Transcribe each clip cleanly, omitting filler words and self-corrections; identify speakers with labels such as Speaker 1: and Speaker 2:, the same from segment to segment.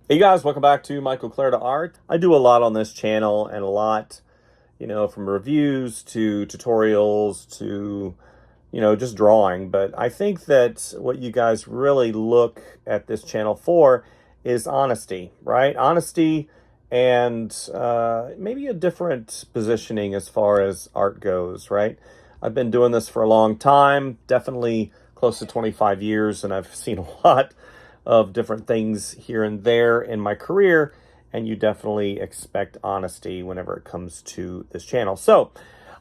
Speaker 1: Hey guys, welcome back to Michael Clarida Art. I do a lot on this channel and a lot, from reviews to tutorials to, just drawing. But I think that what you guys really look at this channel for is honesty, right? Honesty and maybe a different positioning as far as art goes, right? I've been doing this for a long time, definitely close to 25 years, and I've seen a lot of different things here and there in my career, and you definitely expect honesty whenever it comes to this channel. So,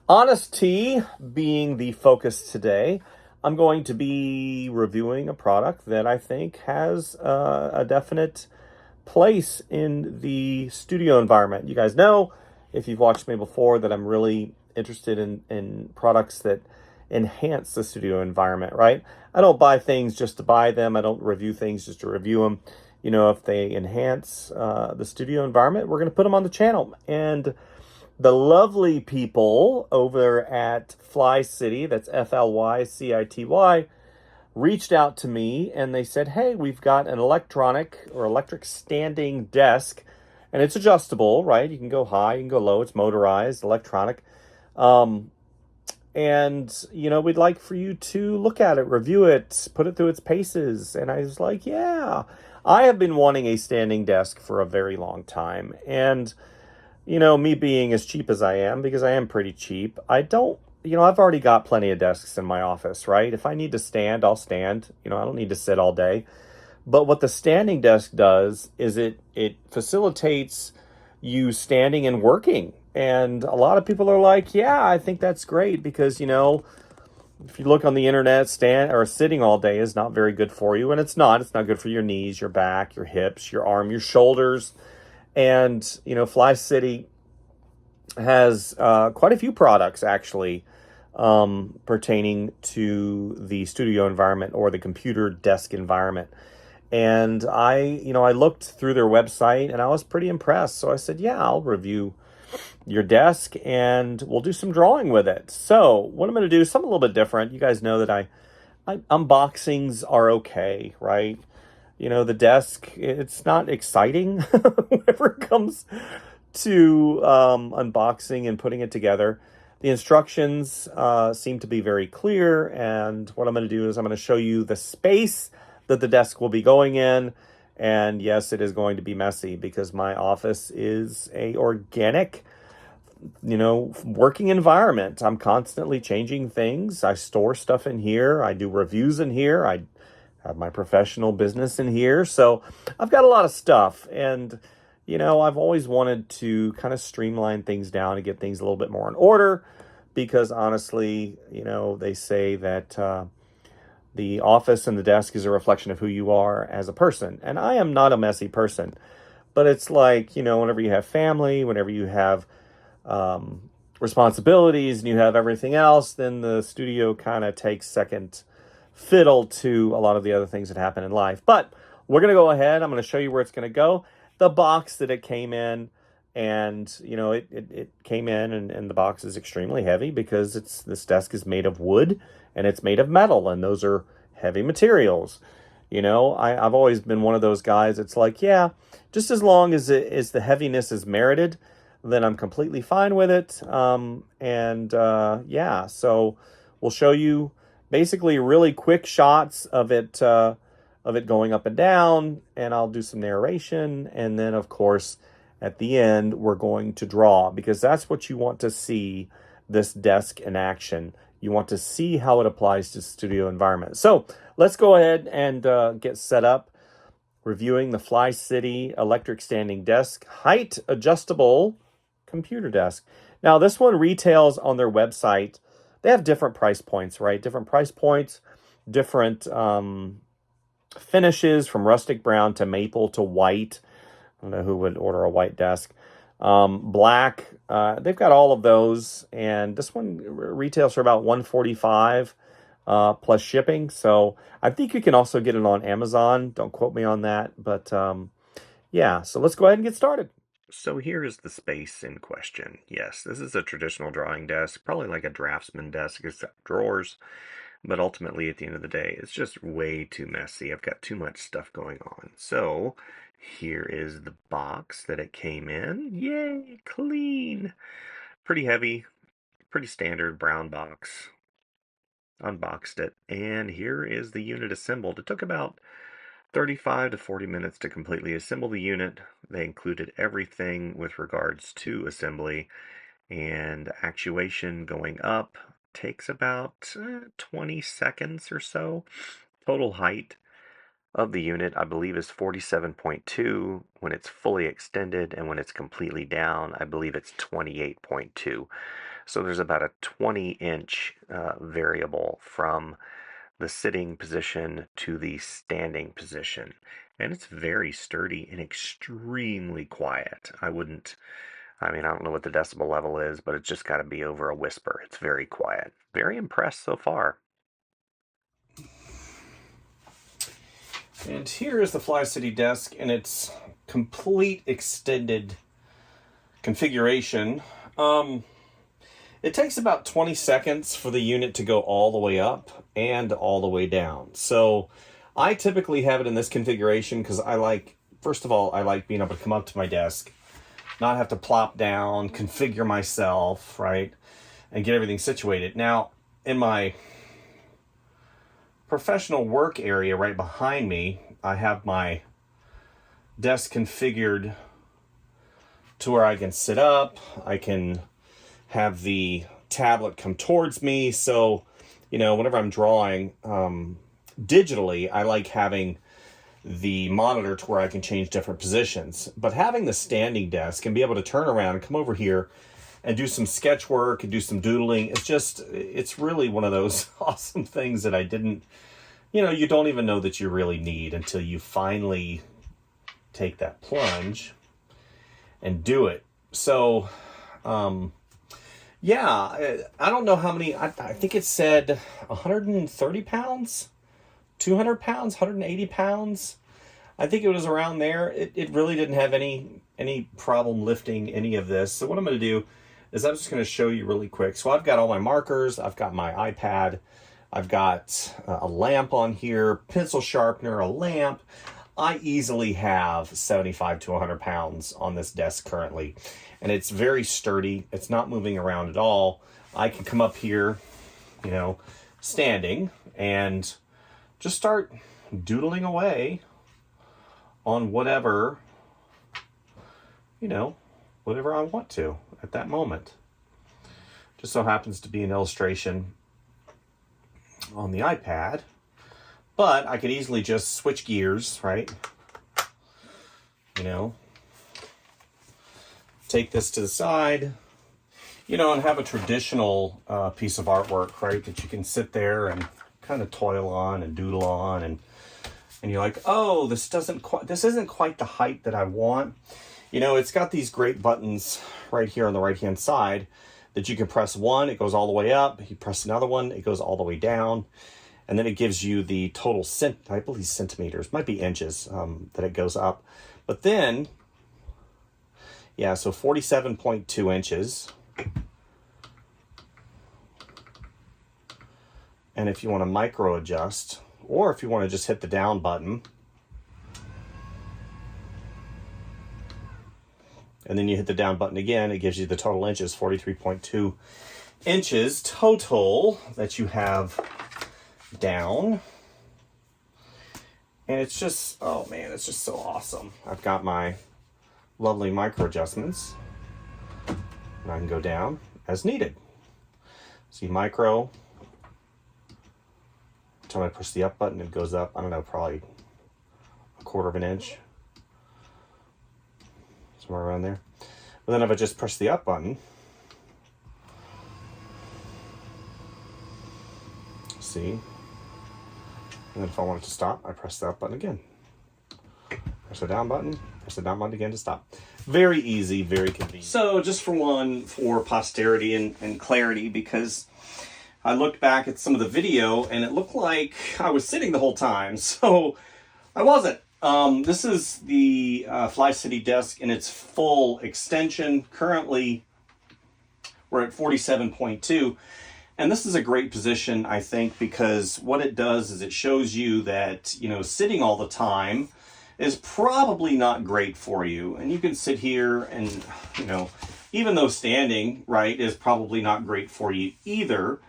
Speaker 1: honesty being the focus today, I'm going to be reviewing a product that I think has a definite place in the studio environment. You guys know, if you've watched me before, that I'm really interested in products that enhance the studio environment, right? I don't buy things just to buy them. I don't review things just to review them. If they enhance the studio environment, we're going to put them on the channel. And the lovely people over at Flycity, that's Flycity, reached out to me and they said, hey, we've got an electric standing desk, and it's adjustable, right? You can go high, you can go low. It's motorized, electronic. And we'd like for you to look at it, review it, put it through its paces. And I was like, yeah, I have been wanting a standing desk for a very long time. And me being as cheap as I am, because I am pretty cheap, I don't, I've already got plenty of desks in my office, right? If I need to stand, I'll stand. I don't need to sit all day. But what the standing desk does is it facilitates you standing and working. And a lot of people are like, yeah, I think that's great because, if you look on the internet, stand or sitting all day is not very good for you. And it's not. It's not good for your knees, your back, your hips, your arm, your shoulders. And, Fly City has quite a few products actually pertaining to the studio environment or the computer desk environment. And I looked through their website and I was pretty impressed. So I said, yeah, I'll review your desk and we'll do some drawing with it. So what I'm going to do is something a little bit different. You guys know that I unboxings are okay, right? The desk, it's not exciting whenever it comes to unboxing and putting it together. The instructions seem to be very clear, and what I'm going to do is I'm going to show you the space that the desk will be going in. And yes, it is going to be messy because my office is a organic, working environment. I'm constantly changing things. I store stuff in here. I do reviews in here. I have my professional business in here. So I've got a lot of stuff. And, I've always wanted to kind of streamline things down and get things a little bit more in order because honestly, they say that the office and the desk is a reflection of who you are as a person. And I am not a messy person, but it's like, whenever you have family, whenever you have responsibilities and you have everything else, then the studio kind of takes second fiddle to a lot of the other things that happen in life. But we're going to go ahead. I'm going to show you where it's going to go. The box that it came in, and it came in, and the box is extremely heavy because this desk is made of wood and it's made of metal, and those are heavy materials. I've always been one of those guys. It's like, yeah, just as long as the heaviness is merited, then I'm completely fine with it. Yeah, so we'll show you basically really quick shots of it going up and down, and I'll do some narration, and then of course at the end we're going to draw because that's what you want to see, this desk in action. You want to see how it applies to studio environment. So let's go ahead and get set up reviewing the Flycity electric standing desk height adjustable computer desk. Now this one retails on their website. They have different price points, right? Different price points, different finishes from rustic brown to maple to white. I don't know who would order a white desk. Black, they've got all of those, and this one retails for about $145 plus shipping. So I think you can also get it on Amazon. Don't quote me on that, but yeah. So let's go ahead and get started. So here is the space in question. Yes, this is a traditional drawing desk, probably like a draftsman desk. It's got drawers. But ultimately, at the end of the day, it's just way too messy. I've got too much stuff going on. So here is the box that it came in. Yay, clean. Pretty heavy, pretty standard brown box. Unboxed it, and here is the unit assembled. It took about 35 to 40 minutes to completely assemble the unit. They included everything with regards to assembly, and actuation going up takes about 20 seconds or so. Total height of the unit, I believe, is 47.2 when it's fully extended, and when it's completely down, I believe it's 28.2. So there's about a 20-inch variable from the sitting position to the standing position. And it's very sturdy and extremely quiet. I don't know what the decibel level is, but it's just got to be over a whisper. It's very quiet. Very impressed so far. And here is the Flycity desk in its complete extended configuration. It takes about 20 seconds for the unit to go all the way up and all the way down. So I typically have it in this configuration because first of all, I like being able to come up to my desk, not have to plop down, configure myself, right, and get everything situated. Now, in my professional work area right behind me, I have my desk configured to where I can sit up, I can have the tablet come towards me. So, whenever I'm drawing digitally, I like having the monitor to where I can change different positions. But having the standing desk and be able to turn around and come over here and do some sketch work and do some doodling, it's really one of those awesome things that I didn't, you don't even know that you really need until you finally take that plunge and do it. So, yeah, I don't know how many, I think it said 130 pounds, 200 pounds, 180 pounds. I think it was around there. It really didn't have any problem lifting any of this. So what I'm going to do is I'm just going to show you really quick. So I've got all my markers. I've got my iPad. I've got a lamp on here, pencil sharpener, a lamp. I easily have 75 to 100 pounds on this desk currently, and it's very sturdy. It's not moving around at all. I can come up here, standing and just start doodling away on whatever I want to at that moment. Just so happens to be an illustration on the iPad. But I could easily just switch gears, right? Take this to the side, and have a traditional piece of artwork, right? That you can sit there and kind of toil on and doodle on, and you're like, oh, this isn't quite the height that I want. It's got these great buttons right here on the right-hand side that you can press one, it goes all the way up. You press another one, it goes all the way down. And then it gives you the total I believe centimeters, might be inches, that it goes up. But then, yeah, so 47.2 inches. And if you want to micro adjust, or if you want to just hit the down button, and then you hit the down button again, it gives you the total inches, 43.2 inches total that you have down. And it's just, oh man, it's just so awesome. I've got my lovely micro adjustments, and I can go down as needed. See, micro, every time I push the up button, it goes up, I don't know, probably a quarter of an inch, somewhere around there. But then if I just push the up button, see, and then if I want it to stop, I press the up button again. Press the down button, press the down button again to stop. Very easy, very convenient. So just for posterity and clarity, because I looked back at some of the video and it looked like I was sitting the whole time. So I wasn't. This is the Flycity desk in its full extension. Currently, we're at 47.2. And this is a great position, I think, because what it does is it shows you that, you know, sitting all the time is probably not great for you. And you can sit here and, you know, even though standing, right, is probably not great for you either,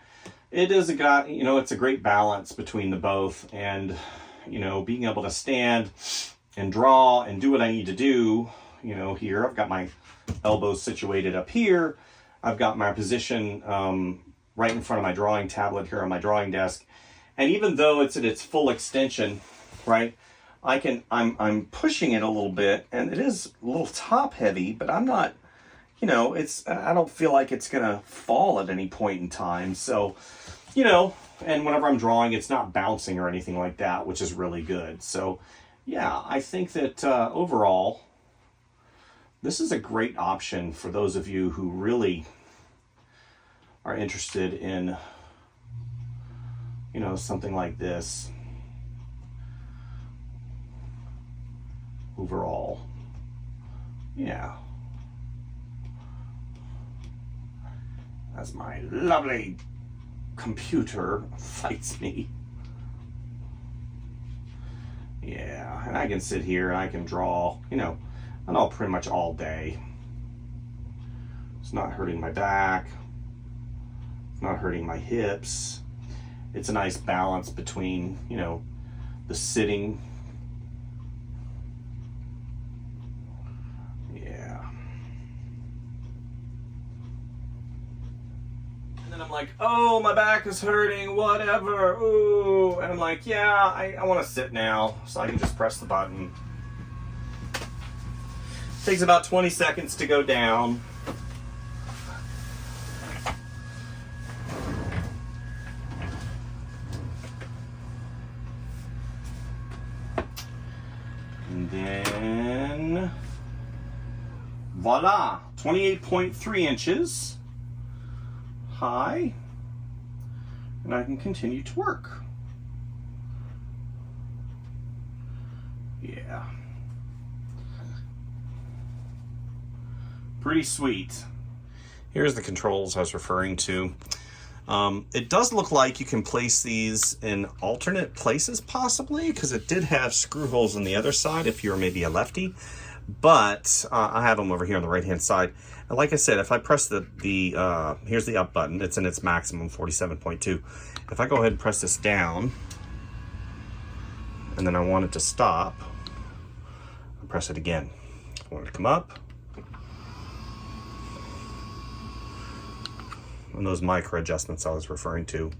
Speaker 1: it is you know, it's a great balance between the both. And, you know, being able to stand and draw and do what I need to do, you know, here, I've got my elbows situated up here. I've got my position, right in front of my drawing tablet here on my drawing desk. And even though it's at its full extension, right, I'm pushing it a little bit, and it is a little top heavy, but I'm not, you know, I don't feel like it's gonna fall at any point in time. So, you know, and whenever I'm drawing, it's not bouncing or anything like that, which is really good. So yeah, I think that overall, this is a great option for those of you who really are interested in, you know, something like this overall. Yeah. As my lovely computer fights me. Yeah, and I can sit here and I can draw, you know, and all pretty much all day. It's not hurting my back. It's not hurting my hips. It's a nice balance between, you know, the sitting. Yeah. And then I'm like, oh, my back is hurting, whatever. Ooh. And I'm like, yeah, I want to sit now. So I can just press the button. Takes about 20 seconds to go down. And then, voila, 28.3 inches high, and I can continue to work. Yeah. Pretty sweet. Here's the controls I was referring to. It does look like you can place these in alternate places possibly, because it did have screw holes on the other side if you're maybe a lefty, but I have them over here on the right hand side. And like I said, if I press here's the up button, it's in its maximum 47.2. If I go ahead and press this down and then I want it to stop, I press it again. I want it to come up. And those micro adjustments I was referring to,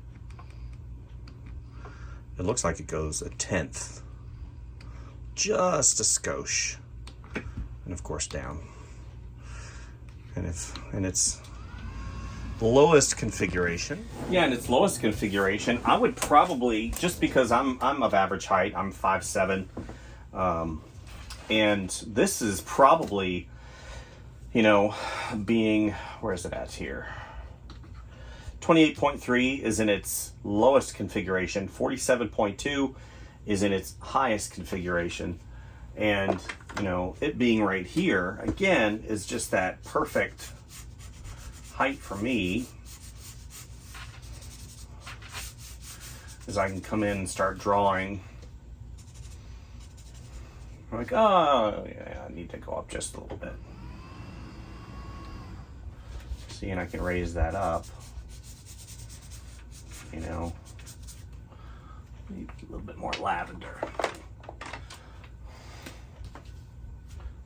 Speaker 1: it looks like it goes a tenth, just a skosh, and of course down. And it's lowest configuration. Yeah, in its lowest configuration, I would probably, just because I'm of average height, I'm 5'7", and this is probably, you know, being, where is it at here? 28.3 is in its lowest configuration. 47.2 is in its highest configuration. And, you know, it being right here, again, is just that perfect height for me. As I can come in and start drawing. I'm like, oh, yeah, I need to go up just a little bit. See, and I can raise that up. You know, maybe a little bit more lavender.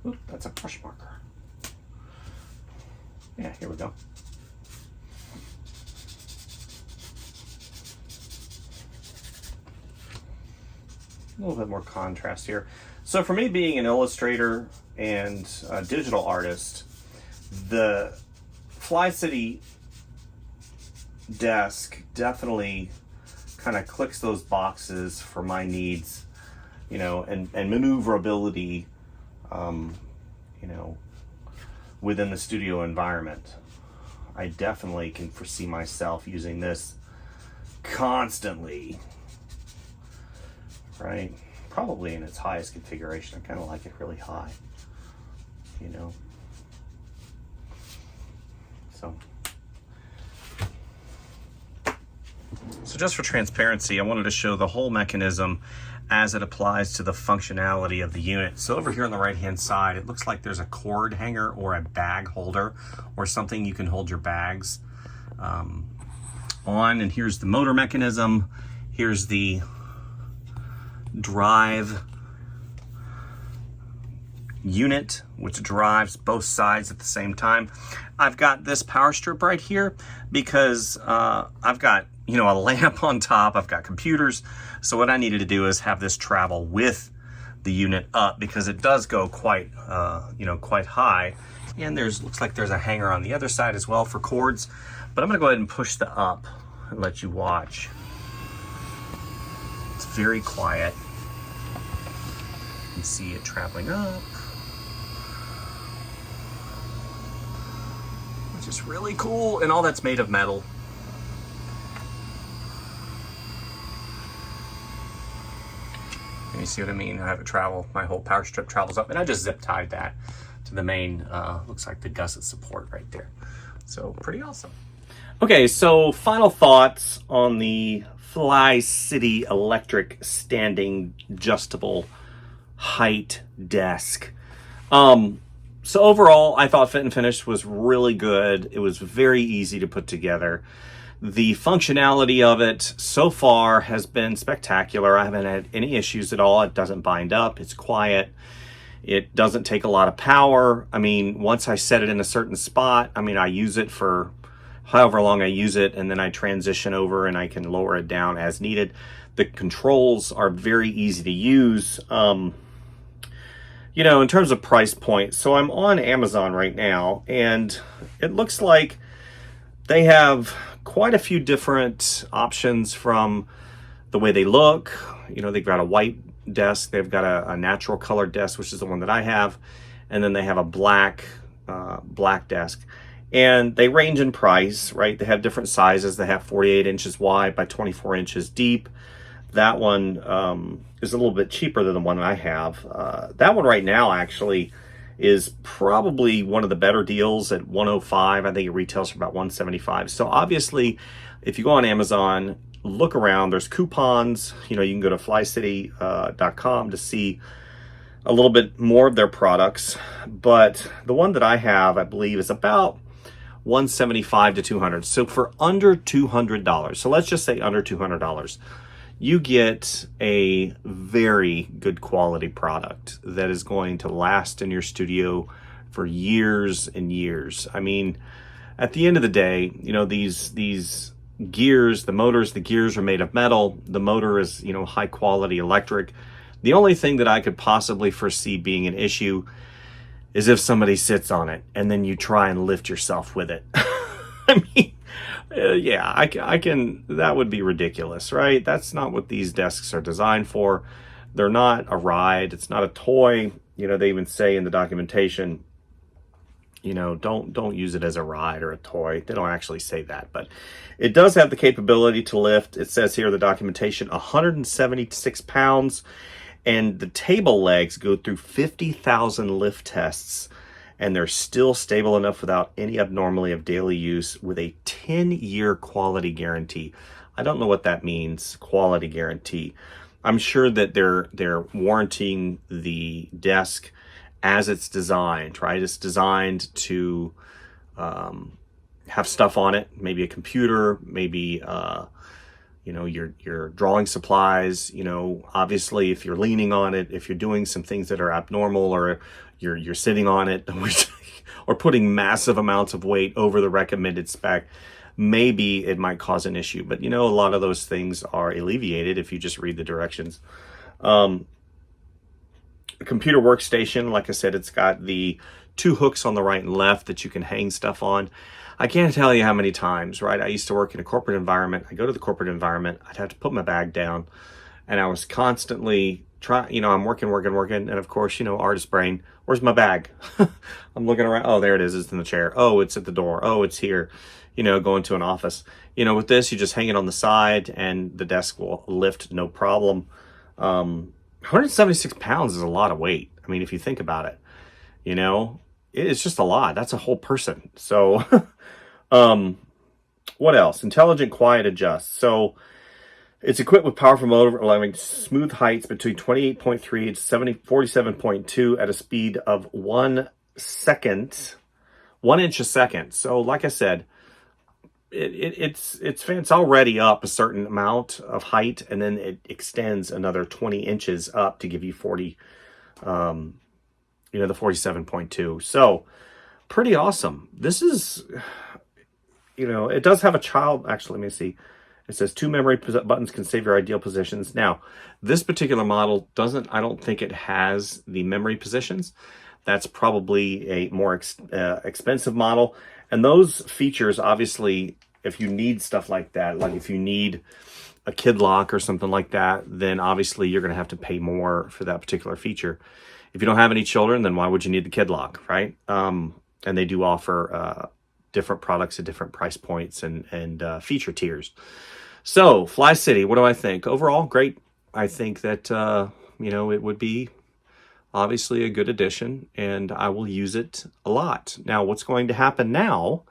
Speaker 1: Oop, that's a brush marker. Yeah, here we go. A little bit more contrast here. So for me, being an illustrator and a digital artist, the Flycity desk definitely kind of clicks those boxes for my needs, you know, and maneuverability, you know, within the studio environment. I definitely can foresee myself using this constantly, right? Probably in its highest configuration. I kind of like it really high, you know. So So just for transparency, I wanted to show the whole mechanism as it applies to the functionality of the unit. So over here on the right-hand side, it looks like there's a cord hanger or a bag holder or something you can hold your bags on. And here's the motor mechanism. Here's the drive unit, which drives both sides at the same time. I've got this power strip right here because I've got, you know, a lamp on top. I've got computers. So what I needed to do is have this travel with the unit up because it does go quite, you know, quite high. And looks like there's a hanger on the other side as well for cords. But I'm gonna go ahead and push the up and let you watch. It's very quiet. You can see it traveling up, which is really cool. And all that's made of metal. You see what I mean? I have it travel, my whole power strip travels up, and I just zip tied that to the main, looks like the gusset support right there. So pretty awesome. Okay, so final thoughts on the Flycity electric standing adjustable height desk. So overall, I thought fit and finish was really good. It was very easy to put together. The functionality of it so far has been spectacular. I haven't had any issues at all. It doesn't bind up. It's quiet. It doesn't take a lot of power. I mean, once I set it in a certain spot, I mean, I use it for however long I use it, and then I transition over and I can lower it down as needed. The controls are very easy to use. You know, in terms of price point, so I'm on Amazon right now, and it looks like they have quite a few different options from the way they look. You know, they've got a white desk, they've got a natural color desk, which is the one that I have, and then they have a black desk. And they range in price, right? They have different sizes. They have 48 inches wide by 24 inches deep. That one is a little bit cheaper than the one I have. That one right now actually is probably one of the better deals at $105. I think it retails for about $175. So obviously, if you go on Amazon, look around, there's coupons. You know, you can go to flycity.com to see a little bit more of their products. But the one that I have, I believe, is about $175 to $200. So for under $200, so let's just say under $200, you get a very good quality product that is going to last in your studio for years and years. I mean, at the end of the day, you know, these gears, the gears are made of metal. The motor is, you know, high quality electric. The only thing that I could possibly foresee being an issue is if somebody sits on it and then you try and lift yourself with it. I mean, yeah, I can, that would be ridiculous, right? That's not what these desks are designed for. They're not a ride. It's not a toy. You know, they even say in the documentation, you know, don't use it as a ride or a toy. They don't actually say that, but it does have the capability to lift. It says here in the documentation, 176 pounds, and the table legs go through 50,000 lift tests, and they're still stable enough without any abnormality of daily use with a 10-year quality guarantee. I don't know what that means, quality guarantee. I'm sure that they're warranting the desk as it's designed, right? It's designed to have stuff on it, maybe a computer, maybe you know, your drawing supplies. You know, obviously if you're leaning on it, if you're doing some things that are abnormal, or you're sitting on it, or putting massive amounts of weight over the recommended spec, maybe it might cause an issue. But you know, a lot of those things are alleviated if you just read the directions. A computer workstation, like I said, it's got the 2 hooks on the right and left that you can hang stuff on. I can't tell you how many times, right? I used to work in a corporate environment. I go to the corporate environment, I'd have to put my bag down, and I was constantly trying, you know, I'm working, and of course, you know, artist brain, where's my bag? I'm looking around, oh, there it is, it's in the chair. Oh, it's at the door. Oh, it's here, you know, going to an office. You know, with this, you just hang it on the side and the desk will lift no problem. 176 pounds is a lot of weight. I mean, if you think about it, you know, it's just a lot. That's a whole person. So, What else? Intelligent quiet adjust. So it's equipped with powerful motor allowing smooth heights between 28.3 and 47.2 at a speed of 1 second, 1 inch a second. So like I said, it's already up a certain amount of height, and then it extends another 20 inches up to give you 40, the 47.2. So pretty awesome. This is, it does have a child. Actually, let me see. It says 2 memory buttons can save your ideal positions. Now, this particular model doesn't, I don't think it has the memory positions. That's probably a more expensive model. And those features, obviously, if you need stuff like that, like if you need a kid lock or something like that, then obviously you're going to have to pay more for that particular feature. If you don't have any children, then why would you need the kid lock, right? And they do offer different products at different price points and feature tiers. So, Flycity, what do I think? Overall, great. I think that, it would be obviously a good addition, and I will use it a lot. Now, what's going to happen now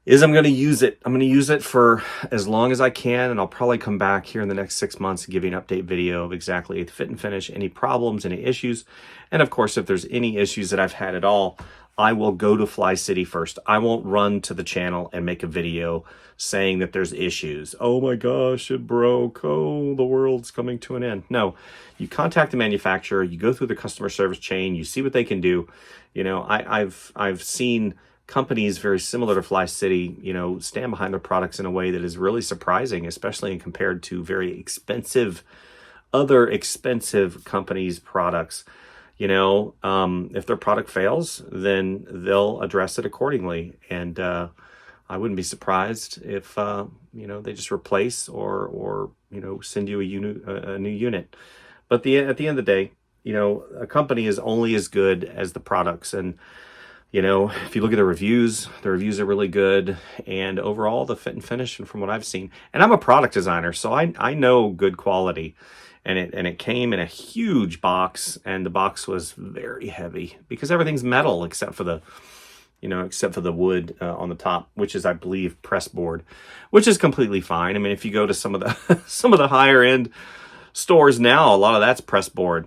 Speaker 1: is I'm going to use it. I'm going to use it for as long as I can, and I'll probably come back here in the next 6 months and give you an update video of exactly the fit and finish, any problems, any issues. And of course, if there's any issues that I've had at all, I will go to Flycity first. I won't run to the channel and make a video saying that there's issues. Oh my gosh, it broke. Oh, the world's coming to an end. No, you contact the manufacturer, you go through the customer service chain, you see what they can do. I've seen companies very similar to Flycity, stand behind their products in a way that is really surprising, especially compared to very expensive, other expensive companies' products. If their product fails, then they'll address it accordingly. And I wouldn't be surprised if, they just replace or send you a new unit. But at the end of the day, a company is only as good as the products. And, if you look at the reviews are really good. And overall, the fit and finish, and from what I've seen, and I'm a product designer, so I know good quality. And it came in a huge box, and the box was very heavy because everything's metal except for the wood on the top, which is, I believe, press board, which is completely fine. I mean, if you go to some of the higher end stores now, a lot of that's press board.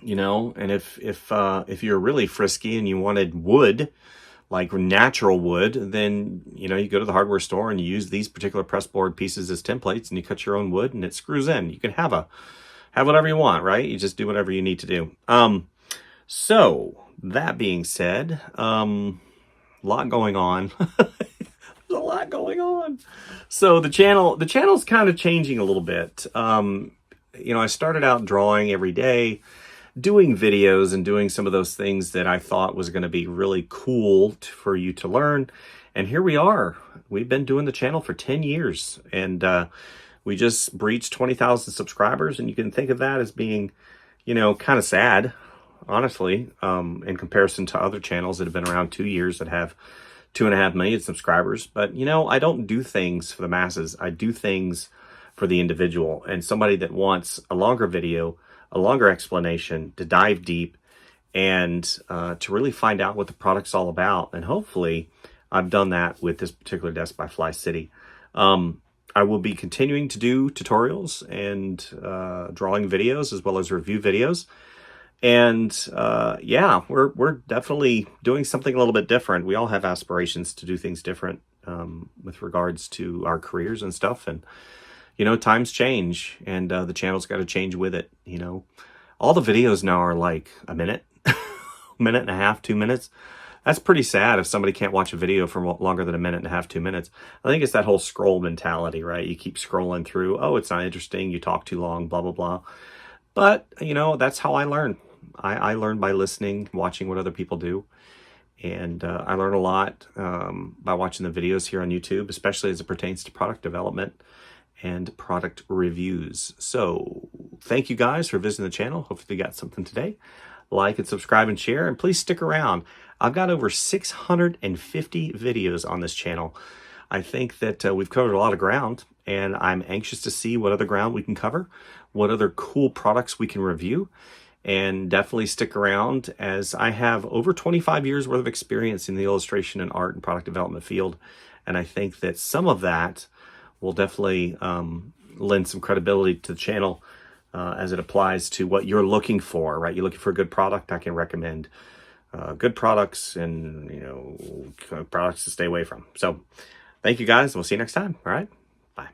Speaker 1: And if you're really frisky and you wanted wood, like natural wood, then you go to the hardware store and you use these particular press board pieces as templates, and you cut your own wood and it screws in. You can have whatever you want, right? You just do whatever you need to do. So that being said, a lot going on. There's a lot going on. So the channel's kind of changing a little bit. I started out drawing every day, doing videos and doing some of those things that I thought was going to be really cool for you to learn. And here we are. We've been doing the channel for 10 years, and we just breached 20,000 subscribers. And you can think of that as being, kind of sad, honestly, in comparison to other channels that have been around 2 years that have 2.5 million subscribers. But, I don't do things for the masses. I do things for the individual, and somebody that wants a longer video, a longer explanation, to dive deep and to really find out what the product's all about. And hopefully I've done that with this particular desk by Flycity. I will be continuing to do tutorials and drawing videos as well as review videos. And we're definitely doing something a little bit different. We all have aspirations to do things different with regards to our careers and stuff. And times change, and the channel's got to change with it. All the videos now are like a minute, minute and a half, 2 minutes. That's pretty sad if somebody can't watch a video for longer than a minute and a half, 2 minutes. I think it's that whole scroll mentality, right? You keep scrolling through. Oh, it's not interesting. You talk too long, blah, blah, blah. But, that's how I learn. I learn by listening, watching what other people do. And I learn a lot by watching the videos here on YouTube, especially as it pertains to product development and product reviews. So thank you guys for visiting the channel. Hopefully you got something today. Like and subscribe and share, and please stick around. I've got over 650 videos on this channel. I think that we've covered a lot of ground, and I'm anxious to see what other ground we can cover, what other cool products we can review. and definitely stick around, as I have over 25 years worth of experience in the illustration and art and product development field. And I think that some of that will definitely lend some credibility to the channel as it applies to what you're looking for, right? You're looking for a good product. I can recommend good products and, products to stay away from. So thank you guys. We'll see you next time. All right. Bye.